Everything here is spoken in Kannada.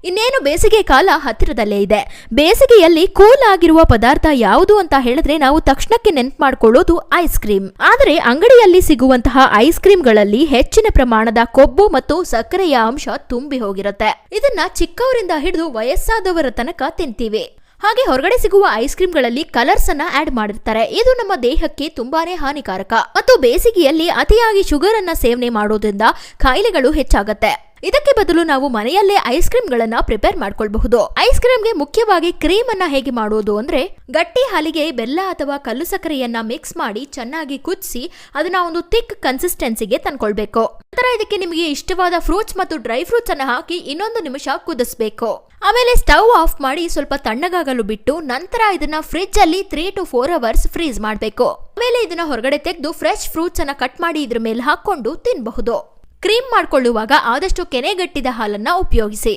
ಇನ್ನೇನು ಬೇಸಿಗೆ ಕಾಲ ಹತ್ತಿರದಲ್ಲೇ ಇದೆ. ಬೇಸಿಗೆಯಲ್ಲಿ ಕೂಲ್ ಆಗಿರುವ ಪದಾರ್ಥ ಯಾವುದು ಅಂತ ಹೇಳಿದ್ರೆ ನಾವು ತಕ್ಷಣಕ್ಕೆ ನೆನ್ಪು ಮಾಡ್ಕೊಳ್ಳೋದು ಐಸ್ ಕ್ರೀಮ್. ಆದರೆ ಅಂಗಡಿಯಲ್ಲಿ ಸಿಗುವಂತಹ ಐಸ್ ಕ್ರೀಮ್ಗಳಲ್ಲಿ ಹೆಚ್ಚಿನ ಪ್ರಮಾಣದ ಕೊಬ್ಬು ಮತ್ತು ಸಕ್ಕರೆಯ ಅಂಶ ತುಂಬಿ ಹೋಗಿರುತ್ತೆ. ಇದನ್ನ ಚಿಕ್ಕವರಿಂದ ಹಿಡಿದು ವಯಸ್ಸಾದವರ ತನಕ ತಿಂತೀವಿ. ಹಾಗೆ ಹೊರಗಡೆ ಸಿಗುವ ಐಸ್ ಕ್ರೀಮ್ಗಳಲ್ಲಿ ಕಲರ್ಸ್ ಅನ್ನ ಆಡ್ ಮಾಡಿರ್ತಾರೆ. ಇದು ನಮ್ಮ ದೇಹಕ್ಕೆ ತುಂಬಾನೇ ಹಾನಿಕಾರಕ ಮತ್ತು ಬೇಸಿಗೆಯಲ್ಲಿ ಅತಿಯಾಗಿ ಶುಗರ್ ಅನ್ನ ಸೇವನೆ ಮಾಡೋದ್ರಿಂದ ಕಾಯಿಲೆಗಳು ಹೆಚ್ಚಾಗತ್ತೆ. ಇದಕ್ಕೆ ಬದಲು ನಾವು ಮನೆಯಲ್ಲೇ ಐಸ್ ಕ್ರೀಮ್ ಗಳನ್ನ ಪ್ರಿಪೇರ್ ಮಾಡ್ಕೊಳ್ಬಹುದು. ಐಸ್ ಕ್ರೀಮ್ಗೆ ಮುಖ್ಯವಾಗಿ ಕ್ರೀಮ್ ಅನ್ನ ಹೇಗೆ ಮಾಡೋದು ಅಂದ್ರೆ, ಗಟ್ಟಿ ಹಾಲಿಗೆ ಬೆಲ್ಲ ಅಥವಾ ಕಲ್ಲು ಸಕ್ಕರೆಯನ್ನ ಮಿಕ್ಸ್ ಮಾಡಿ ಚೆನ್ನಾಗಿ ಕುದಿಸಿ ಅದನ್ನ ಒಂದು ಥಿಕ್ ಕನ್ಸಿಸ್ಟೆನ್ಸಿಗೆ ತಂದ್ಕೊಳ್ಬೇಕು. ನಂತರ ಇದಕ್ಕೆ ನಿಮಗೆ ಇಷ್ಟವಾದ ಫ್ರೂಟ್ಸ್ ಮತ್ತು ಡ್ರೈ ಫ್ರೂಟ್ಸ್ ಅನ್ನ ಹಾಕಿ 1 ನಿಮಿಷ ಕುದಿಸಬೇಕು. ಆಮೇಲೆ ಸ್ಟವ್ ಆಫ್ ಮಾಡಿ ಸ್ವಲ್ಪ ತಣ್ಣಗಾಗಲು ಬಿಟ್ಟು ನಂತರ ಇದನ್ನ ಫ್ರಿಡ್ಜ್ ಅಲ್ಲಿ 3 to 4 ಅವರ್ಸ್ ಫ್ರೀಸ್ ಮಾಡಬೇಕು. ಆಮೇಲೆ ಇದನ್ನ ಹೊರಗಡೆ ತೆಗೆದು ಫ್ರೆಶ್ ಫ್ರೂಟ್ಸ್ ಅನ್ನ ಕಟ್ ಮಾಡಿ ಇದ್ರ ಮೇಲೆ ಹಾಕೊಂಡು ತಿನ್ನಬಹುದು. ಕ್ರೀಮ್ ಮಾಡ್ಕೊಳ್ಳುವಾಗ ಆದಷ್ಟು ಕೆನೆಗಟ್ಟಿದ ಹಾಲನ್ನ ಉಪಯೋಗಿಸಿ.